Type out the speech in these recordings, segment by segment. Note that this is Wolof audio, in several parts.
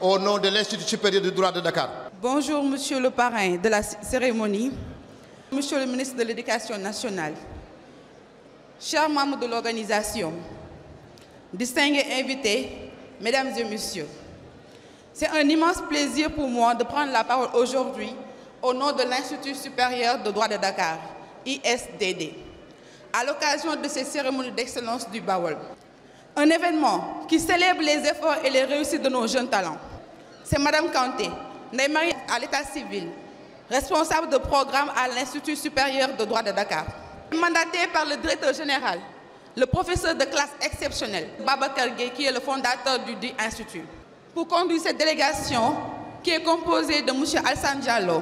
au nom de l'Institut supérieur du droit de Dakar. Bonjour, monsieur le parrain de la cérémonie, monsieur le ministre de l'Éducation nationale, chers membres de l'organisation, distingués invités, mesdames et messieurs. C'est un immense plaisir pour moi de prendre la parole aujourd'hui au nom de l'Institut supérieur de droit de Dakar, ISDD, à l'occasion de ces cérémonies d'excellence du Bawol. Un événement qui célèbre les efforts et les réussites de nos jeunes talents. C'est Madame Kanté, Ndeye Marie à l'état civil, responsable de programme à l'Institut supérieur de droit de Dakar. Mandatée par le directeur général, le professeur de classe exceptionnel, Babacar Gueye, qui est le fondateur du dit institut, pour conduire cette délégation qui est composée de M. Alassane Diallo,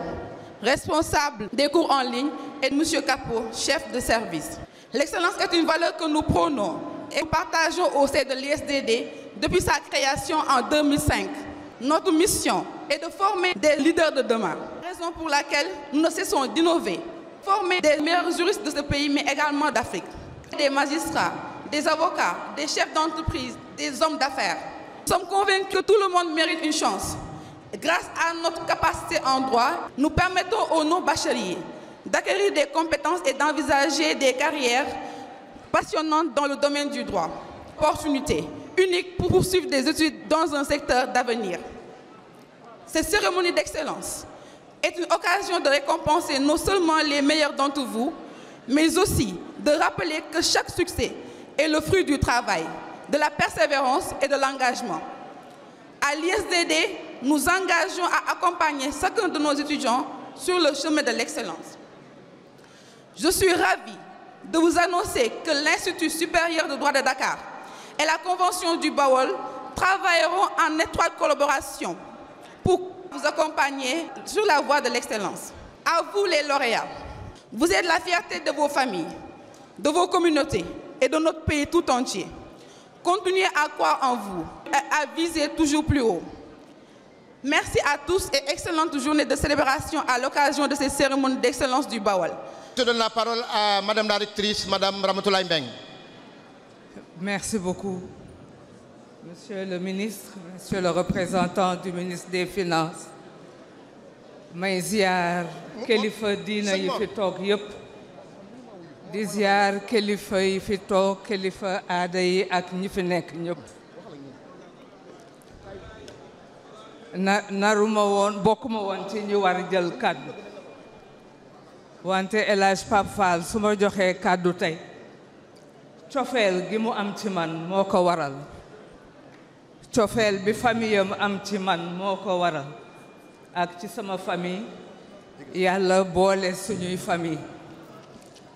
responsable des cours en ligne, et de M. Capo, chef de service. L'excellence est une valeur que nous prônons et partageons au sein de l'ISDD depuis sa création en 2005. Notre mission est de former des leaders de demain, raison pour laquelle nous ne cessons d'innover, former des meilleurs juristes de ce pays, mais également d'Afrique, des magistrats, des avocats, des chefs d'entreprise, des hommes d'affaires. Nous sommes convaincus que tout le monde mérite une chance. Grâce à notre capacité en droit, nous permettons aux non-bacheliers d'acquérir des compétences et d'envisager des carrières passionnantes dans le domaine du droit. Opportunité unique pour poursuivre des études dans un secteur d'avenir. Cette cérémonie d'excellence est une occasion de récompenser non seulement les meilleurs d'entre vous, mais aussi de rappeler que chaque succès est le fruit du travail, de la persévérance et de l'engagement. À l'ISDD, nous engageons à accompagner chacun de nos étudiants sur le chemin de l'excellence. Je suis ravie de vous annoncer que l'Institut supérieur de droit de Dakar et la Convention du Bawol travailleront en étroite collaboration pour vous accompagner sur la voie de l'excellence. À vous les lauréats, vous êtes la fierté de vos familles, de vos communautés et de notre pays tout entier. Continuez à croire en vous et à viser toujours plus haut. Merci à tous et excellente journée de célébration à l'occasion de ces cérémonies d'excellence du Bawol. Je donne la parole à Madame la rectrice, Madame Ramatoulaye Mbeng. Merci beaucoup. Monsieur le ministre, monsieur le représentant du ministre des Finances, may ziar kilifa diina yi fi toog yëpp, di ziar kilifa yi fi toog, kilifa aada yi ak ñi fi nekk ñëpp. Naruma woon bokkuma woon ci ñu war jël kàddu wante El Hadj Pape Fall su ma joxee kàddu tey cofeel gi mu am ci man moo ko waral, cofeel bi famille am ci man moo ko waral, ak ci sama famille yàlla boole suñuy famille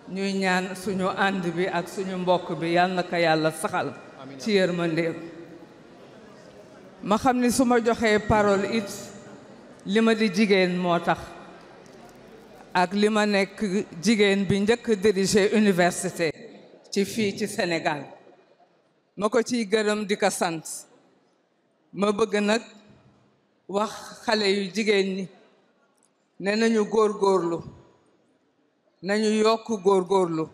ñuy ñaan suñu ànd bi ak suñu mbokk bi yàlla na ko yàlla saxal ci yërmandeem. Ma xam ni su ma joxee parole it li ma di jigéen moo tax ak li ma nekk jigéen bi njëkk diriger université ci fii ci Sénégal ma ko ciy gërëm di ko sant. Ma bëgg nag wax xale yu jigéen ñi ne nañu góorgóorlu, nañu yokk góorgóorlu,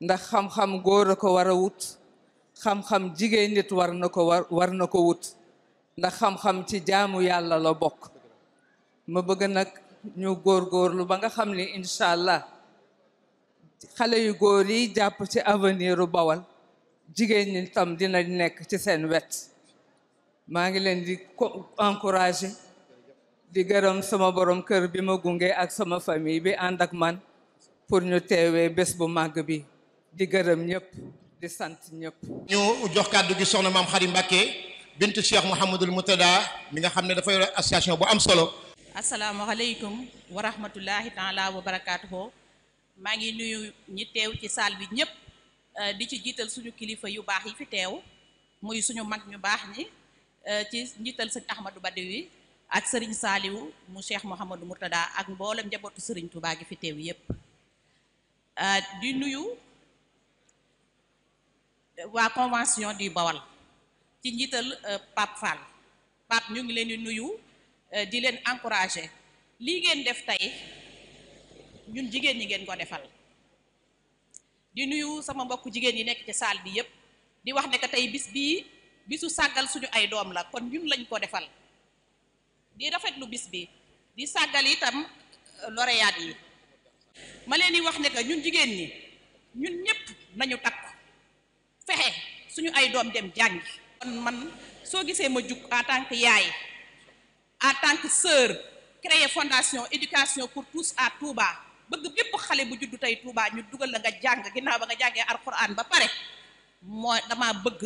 ndax xam-xam góor a ko war a wut, xam-xam jigéen nit war na ko wut, ndax xam-xam ci jaamu yàlla la bokk. Ma bëgg nag ñu góorgóorlu ba nga xam ni incha allah xale yu góor yi jàpp ci avenir u Bawol, jigéen ñi tam dina nekk ci seen wet. maa ngi leen di encourager di gërëm sama borom kër bi ma gunge ak sama famille bi ànd ak man pour ñu teewee bés bu màgg bi, di gërëm ñëpp di sant ñëpp. ñu jox kàddu gi soxna maam Khady Mbacké bintu Cheikh Mouhamadoul Moutada mi nga xam ne dafa yore association bu am solo. asalaamaaleykum wa rahmatullahi taala wa barakaatuhu. maa ngi nuyu ñi teew ci salle bi ñëpp di ci jiital suñu kilifa yu baax yi fi teew muy suñu mag ñu baax ñi ci njiital sëñ Ahmadou Badawi ak sëriñ Saaliwu mu Cheikh Mouhamadou Murtada ak mboolem njabootu sëriñ Touba gi fi teew yépp di nuyu waa convention du Bawol ci njiital Pape Fall. Pape ñu ngi leen di nuyu di leen encourager lii ngeen def tey ñun jigéen ñi ngeen ko defal. di nuyu sama mbokk jigéen yi nekk ci salle bi yépp di wax ne que tey bis bii bisu sàggal suñu ay doom la kon ñun lañ ko defal di rafetlu bis bi di sàggal itam lauréat yi ma leen di wax ne que ñun jigéen ñi ñun ñëpp nañu takk fexe suñu ay doom dem jàngi kon man soo gisee ma jug en tant que yaay en tant que sœur créer fondation éducation pour tous à Touba bëgg bépp xale bu juddu tey Touba ñu dugal la nga jàng ginnaaw ba nga jàngee alxuraan ba pare moo dama bëgg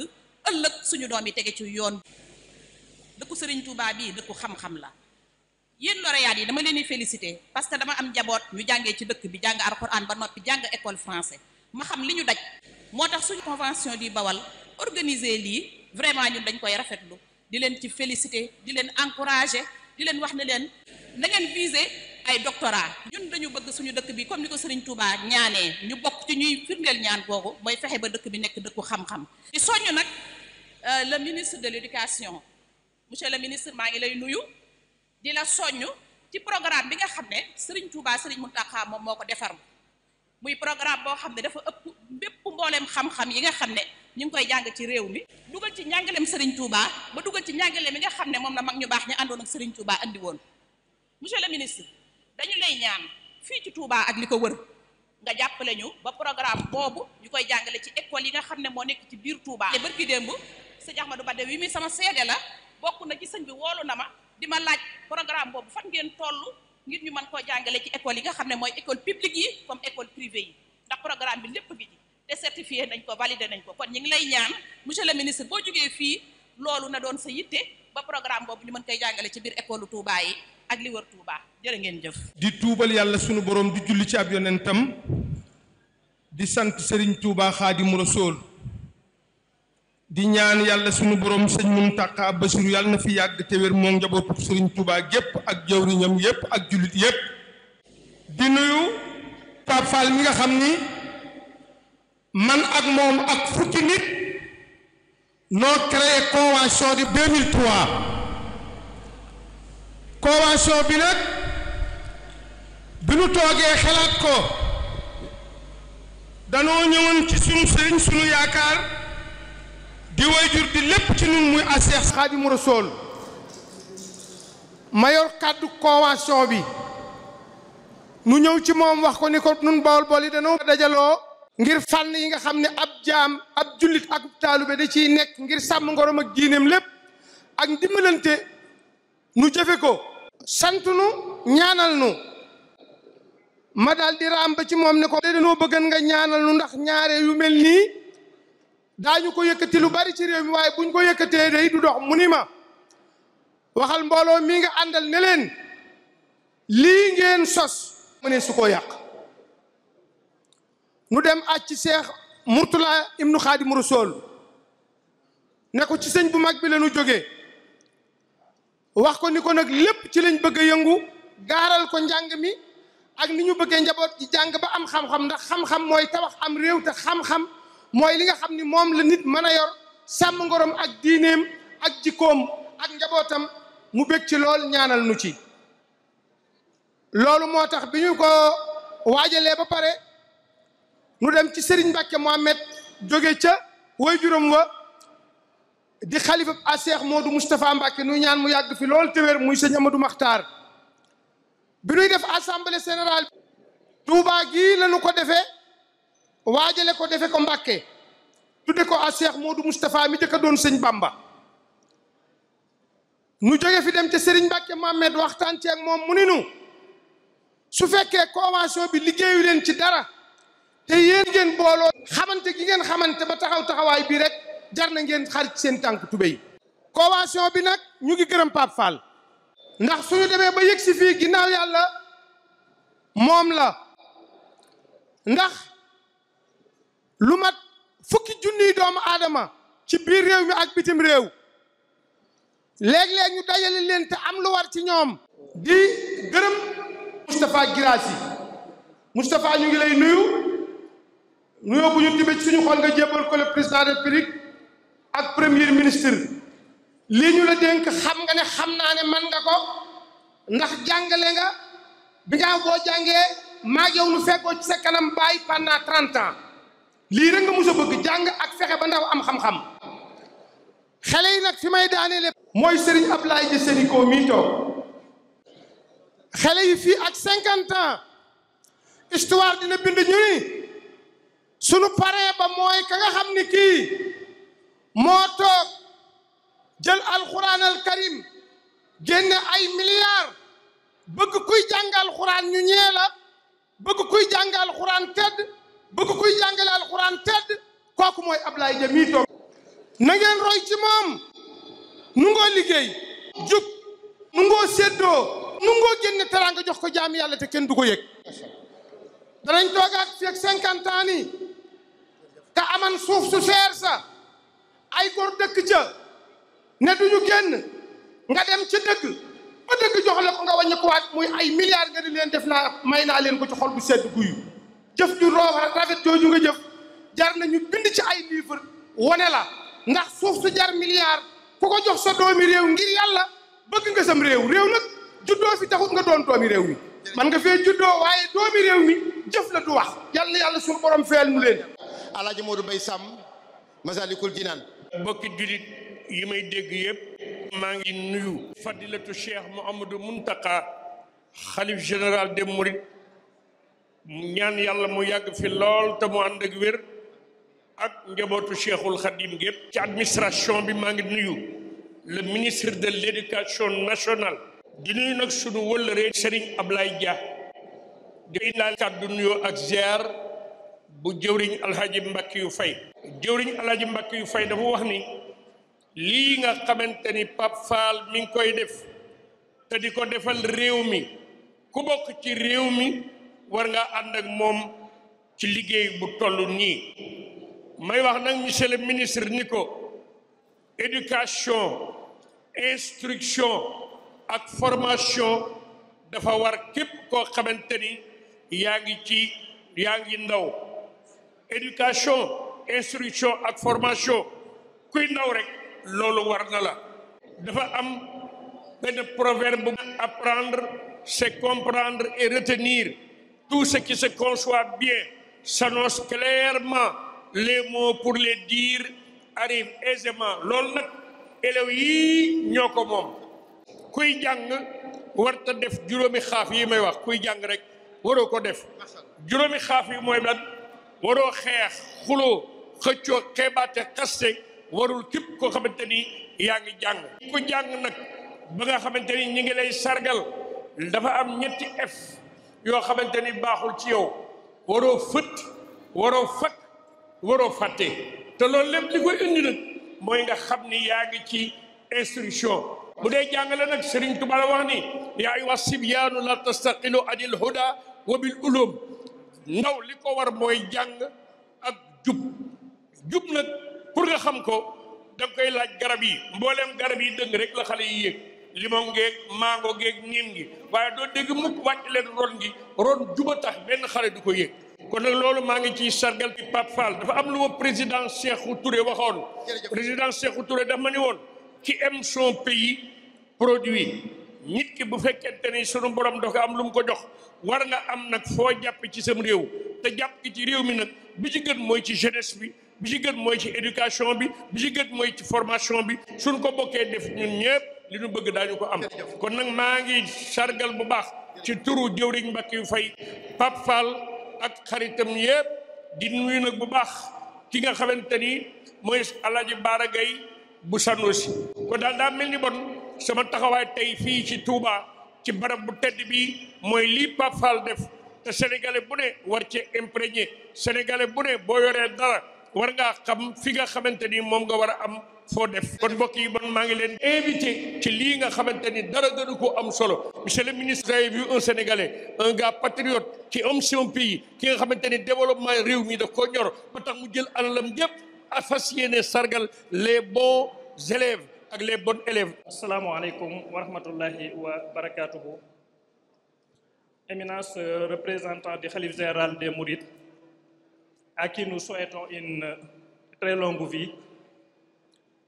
ëllëg suñu doom yi tege ci yoon dëkku Serigne Touba bii dëkku xam-xam la yéen lauréat yi dama leen di féliciter parce que dama am njaboot ñu jàngee ci dëkk bi jàng alxuraan ba noppi jàng école français ma xam li ñu daj moo tax suñu convention du Bawal organiser lii vraiment ñun dañ koy rafetlu di leen ci féliciter di leen encourager di leen wax ne leen na ngeen viser ay doctorat ñun dañu bëgg suñu dëkk bi comme ni ko Serigne Touba ñaanee ñu bokk ci ñuy firndeel ñaan googu mooy fexe ba dëkk bi nekk dëkku xam-xam di soññ nag le ministre de l'éducation monsieur le ministre maa ngi lay nuyu di la soññ ci programme bi nga xam ne Serigne Touba Serigne Mountakha moom moo ko defar muy programme boo xam ne dafa ëpp bépp mbooleem xam-xam yi nga xam ne ñu ngi koy jàng ci réew mi dugal ci njàngaleem Serigne Touba ba dugal ci njàngaleem mi nga xam ne moom la mag ñu baax ñu àndoon ak Serigne Touba andi woon monsieur le ministre dañu lay ñaan fii ci Touba ak li ko wër nga jàppale ñu ba programme boobu ñu koy jàngale ci école yi nga xam ne moo nekk ci biir Touba. barki démb sëñ Ahmadou Bade wi mi sama seede la bokk na ci sëñ bi woolu na ma di ma laaj programme boobu fan ngeen toll ngir ñu mën koo jàngale ci école yi nga xam ne mooy école publique yi comme école privée yi ndax programme bi lépp gi ci te certifié nañ ko validé nañ ko kon ñu ngi lay ñaan monsieur le ministre boo jógee fii loolu na doon sa yitte ba programme boobu ñu mën koy jàngale ci biir école Touba yi ak li wër Touba jërë ngeen jëf. di tuubal yàlla sunu borom di julli ci ab yonentam di sant Serigne Touba Xaadimu Rasuul di ñaan yàlla sunu borom sëñ Muntaxa Basiru yàlla na fi yàgg te wér moom njabootu Serigne Touba gépp ak jawriñam yépp ak jullit yépp di nuyu Pape Fall mi nga xam ni man ak moom ak fukki nit noo créé convention de 2003 convention bi nag bi nu toogee xalaat ko danoo ñëwoon ci sunu sëriñ sunu yaakaar di wayjur di lépp ci nun muy Seex Xaadimu Rasuul ma yor kàddu convention bi nu ñëw ci moom wax ko ni ko nun Bawol Bawol yi danoo dajaloo ngir fànn yi nga xam ne ab jaam ab jullit ak taalube da ciy nekk ngir sàmm ngorom ak diineem lépp ak ndimbalante nu jëfe ko sant nu ñaanal nu ma daal di raam ba ci moom ne ko dañoo bëggan nga ñaanal nu ndax ñaare yu mel nii daañu ko yëkkati lu bari ci réew mi waaye buñ ko yëkkatee day du dox mu ni ma waxal mbooloo mii nga àndal ne leen lii ngeen sos mu ne su ko yàq nu dem aj ci Seex Murtala ibnu Xaadimu Rasuul ne ko ci sëñ bu mag bi la nu jógee wax ko ni ko nag lépp ci lañ bëgg a yëngu gaaral ko njàng mi ak ni ñu bëggee njaboot ci jàng ba am xam-xam ndax xam-xam mooy tabax am réew te xam-xam mooy li nga xam ni moom la nit mën a yor sàmm ngorom ak diineem ak jikkoom ak njabootam mu bég ci lool ñaanal nu ci loolu moo tax bi ñu ko waajalee ba pare nu dem ci Serigne Mbacke Mohamed jóge ca waajuram wa di xalifa a Seex Moodu Moustapha Mbacke nuy ñaan mu yàgg fi lool te wér muy sëñ Amadou Makhtar bi nuy def assemblée générale Touba gii la nu ko defee waajale ko defe ko Mbacke tudde ko a Seex Moodu Moustapha mi jëkk a doon sëñ Bamba nu jóge fi dem ca Serigne Mbacke Mohamed waxtaan ci ak moom mu ni nu su fekkee convention bi liggéeyu leen ci dara te yéen ngeen booloo xamante gi ngeen xamante ba taxaw taxawaay bii rek jar na ngeen xar ci seen tànk tubéy convention bi nag ñu ngi gërëm Pape Fall ndax suñu demee ba yëg si fii ginnaaw yàlla moom la ndax lu mat fukki junniy doomu aadama ci biir réew mi ak bitim réew léeg-léeg ñu dajale leen te am lu war ci ñoom di gërëm Moustapha Guirassy Moustapha ñu ngi lay nuyoo bu ñu tibbee ci suñu xol nga jébbal ko le président de la République ak premier ministre lii ñu la dénk xam nga ne xam naa ne man nga ko ndax jàngale nga bi nga boo jàngee maag yow nu fekkoo ci sa kanam bàyyi pendant 30 ans lii rek nga mos a bëgg jàng ak fexe ba ndaw am xam-xam xale yi nag fi may daaneele mooy Serigne Ablaye Dia Sénico mii toog xale yi fii ak 50 ans histoire dina bind ñu ni sunu parrain ba mooy ka nga xam ni kii moo toog jël alxuraan al karim génne ay milliards bëgg kuy jàng alxuraan ñu ñee la bëgg kuy jàng alxuraan tedd bëgg kuy jàngale alxuraan tedd kooku mooy Ablaye Dia mii toog na ngeen roy ci moom nu ngoo liggéey jub nu ngoo séddoo nu ngoo génne teraanga jox ko jaam yàlla te kenn du ko yëg danañ toogaat fi ak 50 ans nii te aman suuf su seer sa ay góor dëkk ca ne duñu génn nga dem ca dëkk ba dëkk jox la ko nga wàññi ko waat muy ay milliards nga di leen def naa may naa leen ko ci xol bu sedd guyu jëf ju rafet jooju nga jëf jar nañu bind ci ay livre wone la ndax suuf su jar milliard ku ko jox sa doomi réew ngir yàlla bëgg nga sam réew nag juddoo fi taxut nga doon doomi réew mi man nga fee juddoo waaye doomi réew mi jëf la du wax yàlla na yàlla suñu borom feel nu leen Alaaji Modou Mbaye Sam Masalikul Jinaan mbokki jullit yi may dégg yëpp maa ngi nuyu fadilatu cheikh Mouhamadou Muntaka xalif général des Mourides ñaan yàlla mu yàgg fi lool te mu ànd ak wér ak njabootu cheikhul Khadim gépp ci administration bi maa ngi nuyu le ministre de l'éducation nationale di nuyu nag sunu wëllëree Serigne Ablaye Dia di laal kàddu nuyoo ak ziar bu jëwriñ alhaji Mbacke yu fay jëwriñ alhaji Mbacke yu fay dafa wax ni lii nga xamante ni Pape Fall mi ngi koy def te di ko defal réew mi ku bokk ci réew mi war nga ànd ak moom ci liggéey bu toll nii may wax nag monsieur le ministre ni ko éducation instruction ak formation dafa war képp koo xamante ni yaa ngi ndaw éducation instruction ak formation kuy ndaw rek loolu war na la dafa am benn proverbe bu apprendre c'est comprendre et retenir tout ce qui se conçoit bien s'annonce clairement les mots pour les dire arrivent aisément loolu nag élèves yii ñoo ko moom kuy jàng warta def juróomi xaaf yi may wax kuy jàng rek waroo ko def juróomi xaaf yi mooy lan waroo xeex xuloo xëccoo xeebaate xaste warul képp koo xamante ni yaa ngi jàng ku jàng nag ba nga xamante ni ñi ngi lay sargal dafa am ñetti F yoo xamante ni baaxul ci yow waroo fët waroo fakk waroo fàtte te loolu lépp li koy indi nag mooy nga xam ni yaa ngi ci instruction bu dee jàngale nag Serigne Touba la wax ni yaa ayyuha sibyaanu la tastaqilu anil huda wa bil ulum ndaw li ko war mooy jàng ak jub nag pour nga xam ko da nga koy laaj garab yi mbooleem garab yi dëng rek la xale yi yéeg limon geeg mango geeg niim gi waaye doo dégg mukk wàcc leen ron gi ron juba tax benn xale du ko yéeg kon nag loolu maa ngi ciy sargal ci Pape Fall dafa am lu ma président Cheikhou Touré waxoon président Cheikhou Touré dafa ma ni woon qui aime son pays produit nit ki bu fekkente ni sunu borom dafa am lu mu ko jox war nga am nag foo jàpp ci sam réew te jàpp ki ci réew mi nag bi ci gën mooy ci jeunesse bi ci gën mooy ci éducation bi ci gën mooy ci formation bi suñ ko bokkee def ñun ñëpp li ñu bëgg daañu ko am kon nag maa ngi sargal bu baax ci turu jëwriñ Mbacke yu fay Pape Fall ak xaritam yëpp di nuyu nag bu baax ki nga xamante ni mooy Alaaji Baara Gaye bu Sanosi kon daal daa mel ni bon sama taxawaay tey fii ci Touba ci barab bu tedd bi mooy lii Pape Fall def te sénégalais bu ne war cee imprégné sénégalais bu ne boo yoree dara war ngaa xam fi nga xamante ni moom nga war a am foo def kon mbokk yi bon maa ngi leen invité ci lii nga xamante ni dara gënu ko am solo monsieur le ministre vous avez vu un sénégalais un gars patriote qui aime son pays ki nga xamante ni développement réew mi daf koo ñor ba tax mu jël alalam yëpp a fas yéene sargal les bons élèves ak les bons élèves. Asalaamaaleykum wa rahmatullahi wa barakatuhu. Éminence représentant du Khalife général des Mourides, à qui nous souhaitons une très longue vie.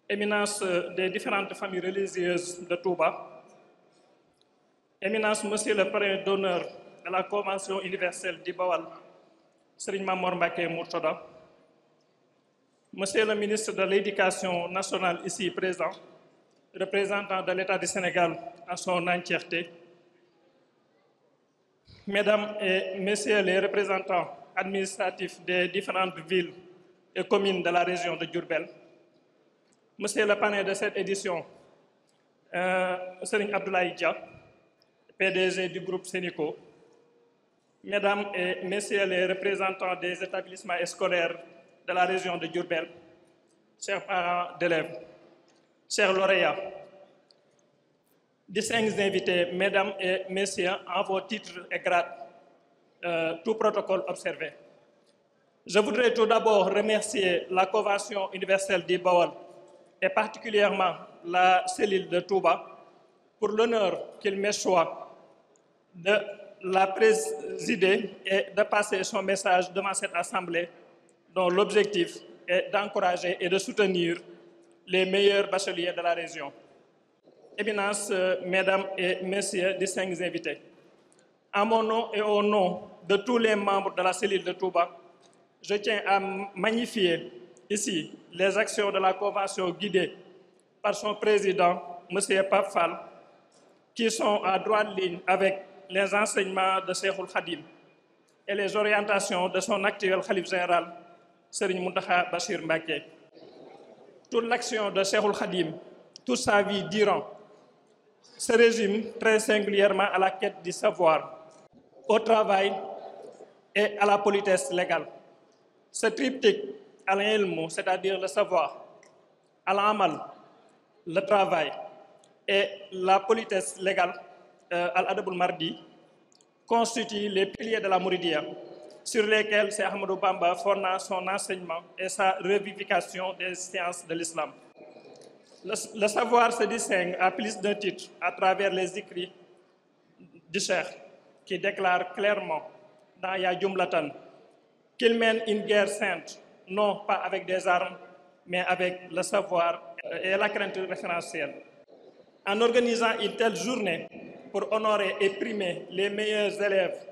Éminence des différentes familles religieuses de Touba. Éminence, monsieur le parrain d'honneur de la Convention universelle du Bawal, Serigne Mamor Mbacké Mourtada. Monsieur le ministre de l'Éducation nationale ici présent, représentant de l'État du Sénégal en son entièreté, Mesdames et Messieurs les représentants administratifs des différentes villes et communes de la région de Diourbel, Monsieur le parrain de cette édition, Serigne Abdoulaye Dia, PDG du groupe Sénico, Mesdames et Messieurs les représentants des établissements scolaires de la région de Diourbel, chers parents d'élèves, chers lauréats, distingués invités, Mesdames et Messieurs, en vos titres et grades, tout protocole observé. Je voudrais tout d'abord remercier la Convention universelle du Baol et particulièrement la cellule de Touba pour l'honneur qu'il m'échoit de la présider et de passer son message devant cette assemblée dont l'objectif est d'encourager et de soutenir les meilleurs bacheliers de la région. Éminence, Mesdames et Messieurs, distingués invités, en mon nom et au nom de tous les membres de la cellule de Touba, je tiens à magnifier ici les actions de la Convention guidée par son président, M. Pape Fall, qui sont à droite ligne avec les enseignements de Cheikhoul Khadim et les orientations de son actuel Khalife général, Serigne Mountakha Bachir Mbacké. Toute l'action de Cheikhoul Khadim, toute sa vie durant, se résume très singulièrement à la quête du savoir, au travail et à la politesse légale. Ce triptyque, al-ilm, c'est-à-dire le savoir, al-amal, le travail, et la politesse légale, al-adab al-mardi, constituent les piliers de la Mouridiyya, sur lesquels Cheikh Ahmadou Bamba fonda son enseignement et sa revivification des sciences de l'islam. Le savoir se distingue à plus d'un titre à travers les écrits du Cheikh, qui déclare clairement dans Ya Jumlatan qu'il mène une guerre sainte, non pas avec des armes, mais avec le savoir et la crainte référentielle. En organisant une telle journée pour honorer et primer les meilleurs élèves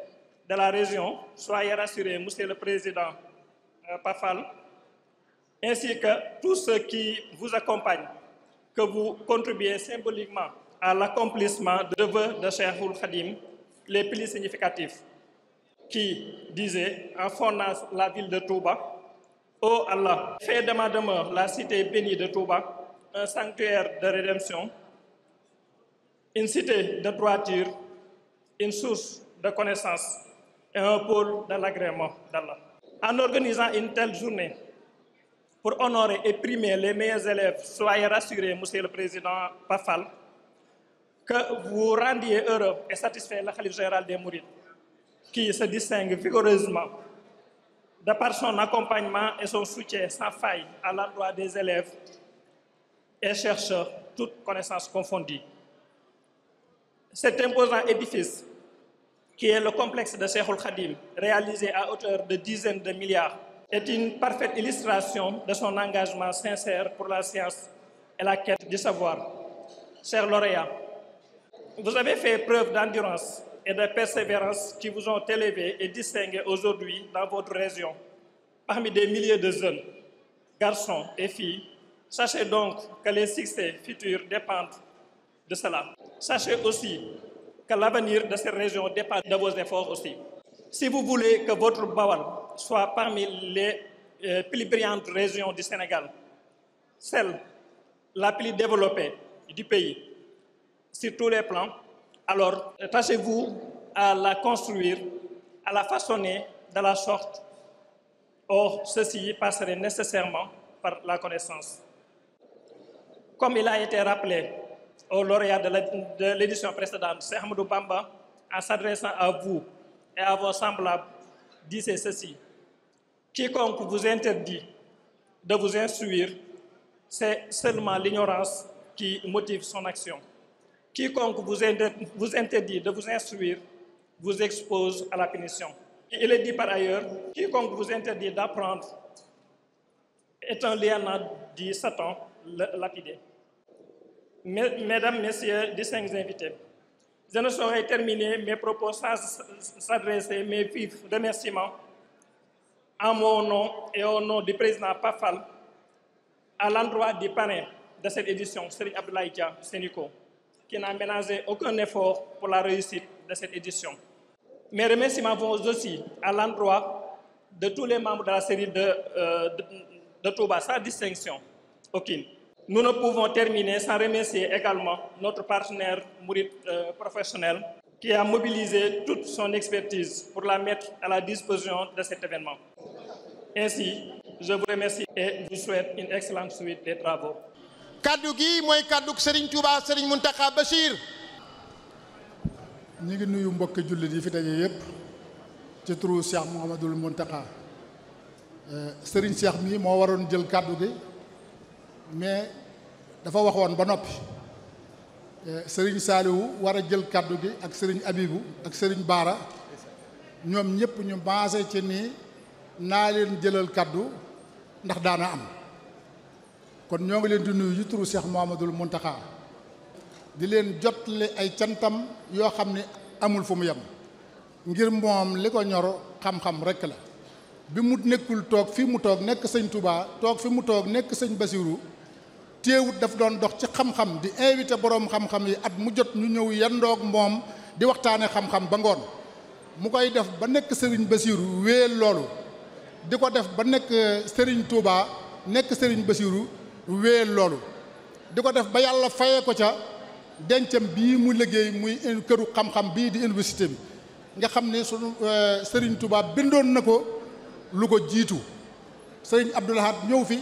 de la région, soyez rassurés, Monsieur le Président Pafal, ainsi que tous ceux qui vous accompagnent, que vous contribuez symboliquement à l'accomplissement de vœux de Cheikhoul Khadim les plus significatifs, qui disait, en fondant la ville de Touba, ô Allah, fais de ma demeure la cité bénie de Touba, un sanctuaire de rédemption, une cité de droiture, une source de connaissance et un pôle de l'agrément d'Allah. En organisant une telle journée pour honorer et primer les meilleurs élèves, soyez rassurés, Monsieur le Président Pafal, que vous rendiez heureux et satisfait le Khalife général des Mourides, qui se distingue vigoureusement de par son accompagnement et son soutien sans faille à l'endroit des élèves et chercheurs, toutes connaissances confondues. Cet imposant édifice, qui est le complexe de Cheikhoul Khadim, réalisé à hauteur de dizaines de milliards, est une parfaite illustration de son engagement sincère pour la science et la quête du savoir. Chers lauréats, vous avez fait preuve d'endurance et de persévérance qui vous ont élevés et distingués aujourd'hui dans votre région. Parmi des milliers de jeunes, garçons et filles, sachez donc que les succès futurs dépendent de cela. Sachez aussi que l'avenir de cette région dépend de vos efforts aussi. Si vous voulez que votre Baol soit parmi les plus brillantes régions du Sénégal, celle la plus développée du pays, sur tous les plans, alors tâchez-vous à la construire, à la façonner de la sorte. Or, ceci passerait nécessairement par la connaissance. Comme il a été rappelé aux lauréats de l'édition précédente, Cheikh Ahmadou Bamba, en s'adressant à vous et à vos semblables, disait ceci: quiconque vous interdit de vous instruire, c'est seulement l'ignorance qui motive son action. Quiconque vous interdit de vous instruire vous expose à la punition. Et il est dit par ailleurs, quiconque vous interdit d'apprendre est un lieutenant du Satan lapidé. Mesdames, Messieurs, distingués invités, je ne saurais terminer mes propos sans s'adresser mes vifs remerciements en mon nom et au nom du président Pafal à l'endroit du parrain de cette édition, Serigne Abdoulaye Dia Sénico, qui n'a ménagé aucun effort pour la réussite de cette édition. Mes remerciements vont aussi à l'endroit de tous les membres de la série de Touba, sans distinction aucune. Nous ne pouvons terminer sans remercier également notre partenaire Mouride professionnel qui a mobilisé toute son expertise pour la mettre à la disposition de cet événement. Ainsi, je vous remercie et vous souhaite une excellente suite des travaux. kaddu gi mooy kaddu Serigne Touba Serigne Mountakha Bachir. ñu ngi nuyu mbokki jullit yi fi daje yépp ci turu Cheikh Mouhamadoul Mountakha Serigne Cheikh mii moo waroon jël kaddu gi mais dafa waxoon ba noppi Serigne Saliou war a jël kaddu gi ak Serigne Abibou ak Serigne Baara ñoom ñëpp ñu maase ci nii naa leen jëlal kaddu ndax daana am kon ñoo ngi leen di nuyu ci turu Cheikh Mouhamadoul Mountakha di leen jotle ay cantam yoo xam ne amul fu mu yem ngir moom li ko ñor xam-xam rekk la bi mu nekkul toog fi mu toog nekk sëñ Touba toog fi mu toog nekk sëñ Basirou téewut daf doon dox ci xam-xam di invité boroom xam-xam yi at mu jot ñu ñëw yandoog moom di waxtaane xam-xam ba ngoon mu koy def ba nekk sëriñ Basirou wéel loolu di ko def ba nekk sëriñ Touba nekk sëriñ Basirou wéel loolu di ko def ba yàlla fayee ko ca dencam bii mu liggéey muy këru xam-xam bii di université bi nga xam ne sunu Serigne Touba bindoon na ko lu ko jiitu Serigne Abdoul Ahad ñëw fi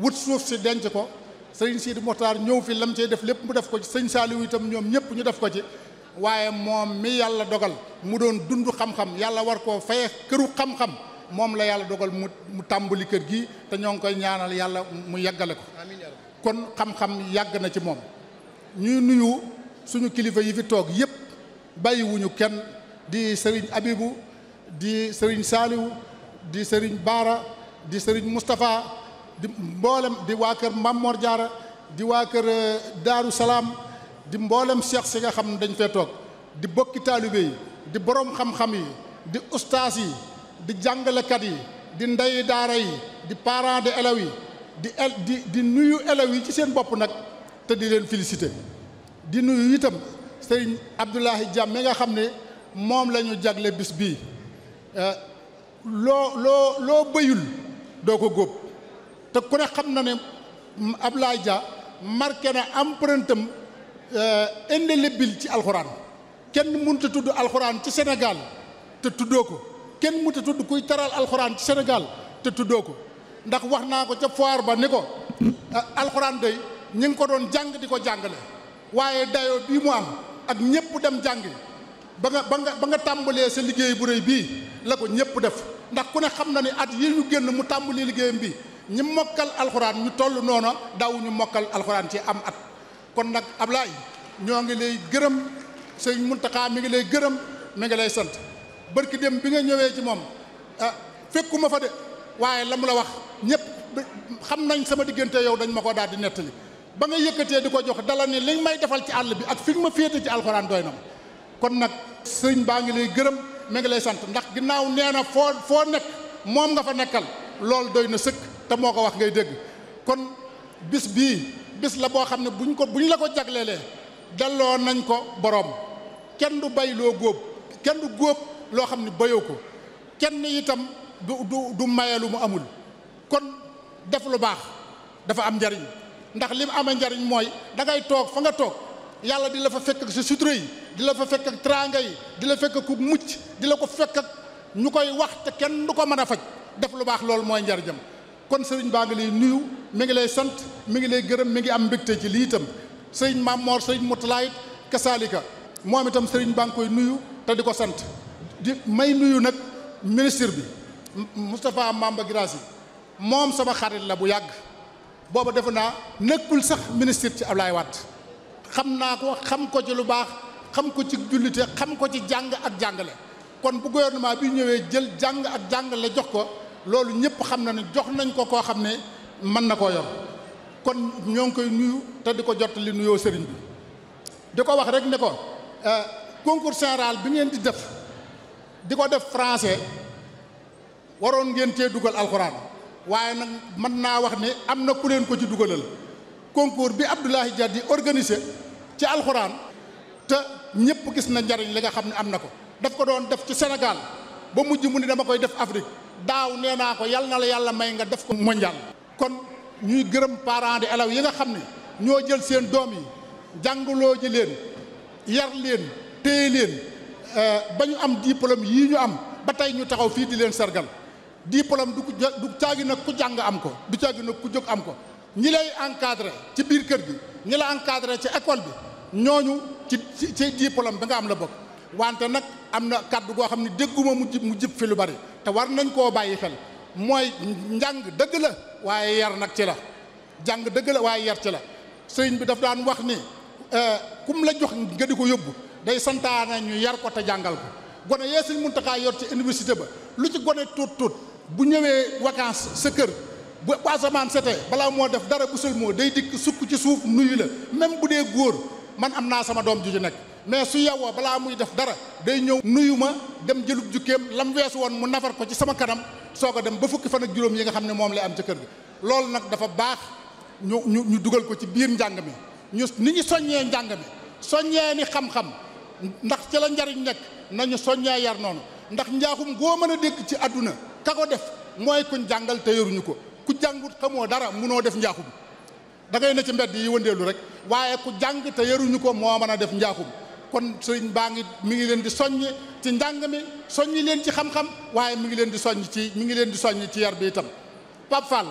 wut suuf si denc ko Serigne Sidi Mokhtar ñëw fi lam cey def lépp mu def ko ci Serigne Saliou itam ñoom ñëpp ñu def ko ci waaye moom mi yàlla dogal mu doon dund xam-xam yàlla war koo faye këru xam-xam moom la yàlla dogal mu tàmbali kër gi te ñoo ngi koy ñaanal yàlla mu yàggale ko kon xam-xam yàgg na ci moom ñuy nuyu suñu kilifa yi fi toog yépp bàyyiwuñu kenn di Serigne Abibou di Serigne Saliou di Serigne Baara di Serigne Moustapha di mboolem di waa kër Mamor Diarra di waa kër Daaru Salaam di mboolem Cheikh si nga xam ne dañ fee toog di bokki taalibe yi di borom xam-xam yi di ustaas yi di jàngalekat yi di ndey daara yi di parents d'élèves yi di nuyu élèves yi ci seen bopp nag te di leen félicité di nuyu itam sëriñ Abdoulahi Diam mi nga xam ne moom la ñu jagle bis bii loo bëyul doo ko góob te ku ne xam na ne Abdoulaye Dia marqué na empreinte am indélébile ci alxuraan kenn mënut a tudd alxuraan ci Sénégal te tuddoo ko kenn mënut a tudd kuy taral alxuraan ci Sénégal te tuddoo ko ndax wax naa ko ca foire ba ni ko alxuraan day ñu ngi ko doon jàng di ko jàngale waaye dayoo bii mu am ak ñëpp dem jàngi ba nga tàmbalee sa liggéey bu rëy bii la ko ñëpp def ndax ku ne xam na ni at yi ñu génn mu tàmbali liggéeyam bi ñi mokkal alxuraan ñu toll noona daw ñu mokkal alxuraan ci am at kon nag Ablaye ñoo ngi lay gërëm sëñ Mountakha mi ngi lay gërëm mi ngi lay sant barki dem bi nga ñëwee ci moom fekkuma fa de waaye la mu la wax ñëpp xam nañ sama diggante yow dañ ma ko daal di nettali ba nga yëkkatee di ko jox dala ni li may defal ci àll bi ak fi nga ma féete ci alxuraan doy na ma kon nag sëñ baa ngi lay gërëm mi ngi lay sant ndax ginnaaw nee na foo nekk moom nga fa nekkal loolu doy na sëkk te moo ko wax ngay dégg kon bis bii bis la boo xam ne buñ la ko jagleelee delloo nañ ko boroom kenn du bay loo góob kenn du góob loo xam ne bayoo ko kenn itam du maye lu mu amul kon def lu baax dafa am njariñ ndax li mu amee njariñ mooy da ngay toog fa nga toog yàlla di la fa fekk ak sa sutura yi di la fa fekk ak teraanga yi di la fekk ku mucc di la ko fekk ak ñu koy wax te kenn du ko mën a faj def lu baax loolu mooy njariñam kon sëriñ baa ngi lay nuyu mi ngi lay sant mi ngi lay gërëm mi ngi am mbégte ci lii itam sëriñ Mamor sëriñ Moutalaay kasaalika moom itam sëriñ baa ngi koy nuyu te di ko sant di may nuyu nag ministre bi Moustapha Mamba Guirassy moom sama xarit la bu yàgg booba defe naa nekkul sax ministre ci Ablaye Wade xam naa ko xam ko ci lu baax xam ko ci jullite xam ko ci jàng ak jàngale kon bu gouvernement bi ñëwee jël jàng ak jàngale jox ko loolu ñëpp xam na ne jox nañ ko koo xam ne mën na koo yor kon ñoo ngi koy nuyu te di ko jot li nuyoo sëriñ bi di ko wax rek ne ko concours général bi ngeen di def français waroon ngeen cee dugal alxuraan waaye nag mën naa wax ne am na ku leen ko ci dugalal concours bi Abdoulaye Dia di organiser ci alxuraan te ñëpp gis na njariñ li nga xam ne am na ko daf ko doon def ci Sénégal ba mujj mu ni dama koy def Afrique daaw nee naa ko yal na la yàlla may nga def ko mondial. kon ñuy gërëm parents d'élèves yi nga xam ne ñoo jël seen doom yi jàngaloo ji leen yar leen téye leen ba ñu am diplôme yii ñu am ba tey ñu taxaw fii di leen sargal diplôme du caagi nag ku jàng am ko du caagi nag ku jóg am ko ñi lay encadré ci biir kër gi ñi la encadré ci école bi ñooñu ci diplôme bi nga am la bokk wante nag am na kàddu goo xam ne dégguma mu jib fi lu bari te war nañ koo bàyyi xel mooy njàng dëgg la waaye yar nag ci la jàng dëgg la waaye yar ci la sëriñ bi daf daan wax ni kum la jox nga di ko yóbbu day santaane ñu yar ko te jàngal ko gone yee Sëriñ Muntaxa yor ci université ba lu ci gone tuut bu ñëwee vacances sa kër bu asamaan setee balaa moo def dara bu sël moo day dikk sukk ci suuf nuyu la même bu dee góor man am naa sama doom ju ci nekk mais su yewwoo balaa muy def dara day ñëw nuyu ma dem jëlub jukkeem lam weesu woon mu nafar ko ci sama kanam soog a dem ba fukki fan ak juróom yi nga xam ne moom lay am ca kër gi loolu nag dafa baax ñu dugal ko ci biir njàng mi ni ñu soññee njàng mi soññee ni xam-xam ndax ci la njariñ nekk nañu soññee yar noonu ndax njaaxum goo mën a dégg ci àdduna ka ko def mooy kuñ jàngal te yaruñu ko ku jàngut xamoo dara munoo def njaaxum da ngay ne ci mbedd yi wëndeelu rek waaye ku jàng te yaruñu ko moo mën a def njaaxum kon sëriñ baa ngi mi ngi leen di soññ ci njàng mi soññi leen ci xam-xam waaye mi ngi leen di soññ ci yar bi itam Pape Fall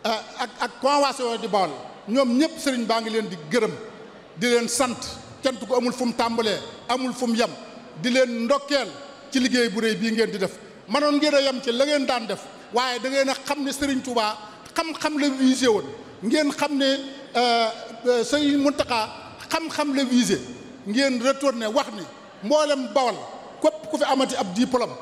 ak convention di Bawol ñoom ñëpp sëriñ baa ngi leen di gërëm di leen sant cant ko amul fu mu tàmbalee amul fu mu yem di leen ndokkeel ci liggéey bu rëy bii ngeen di def manoon ngeen a yem ci la ngeen daan def waaye da ngeen a xam ne Serigne Touba xam-xam la visé woon ngeen xam ne Serigne Mountakha xam-xam la visé ngeen retourné wax ni mboolem Bawol képp ku fi amati ab diplôme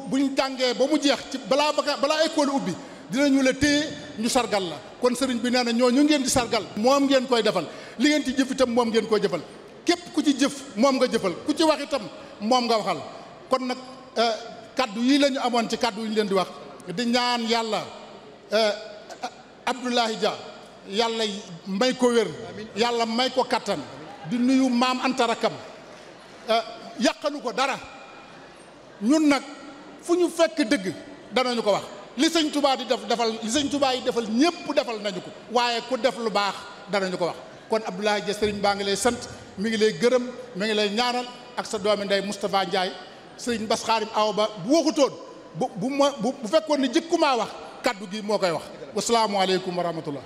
buñ jàngee ba mu jeex ci balaa école ubbi dinañu la téye ñu sargal la kon Serigne bi nee na ñooñu ngeen di sargal moom ngeen koy defal li ngeen ci jëf itam moom ngeen koy jëfal képp ku ci jëf moom nga jëfal ku ci wax itam moom nga waxal kon nag kaddu yii la ñu amoon ci kaddu yi ñu leen di wax di ñaan yàlla Abdoulaye Dia yàlla may ko wér yàlla may ko kattan di nuyu maam Anta Rakam yàqalu ko dara ñun nag fu ñu fekk dëgg danañu ko wax li sëñ Touba di defal li sëñ Touba yi defal ñëpp defal nañu ko waaye ku def lu baax danañu ko wax kon Abdoulaye Dia sëriñ baa ngi lay sant mi ngi lay gërëm mi ngi lay ñaanal ak sa doomi ndey Moustapha Ndiaye sëriñ Bass Xaarim Awa Ba bu waxutoon bu fekkoon ne jëkkumaa wax kaddu gi moo koy wax wasalaamualeykum wa rahmatullah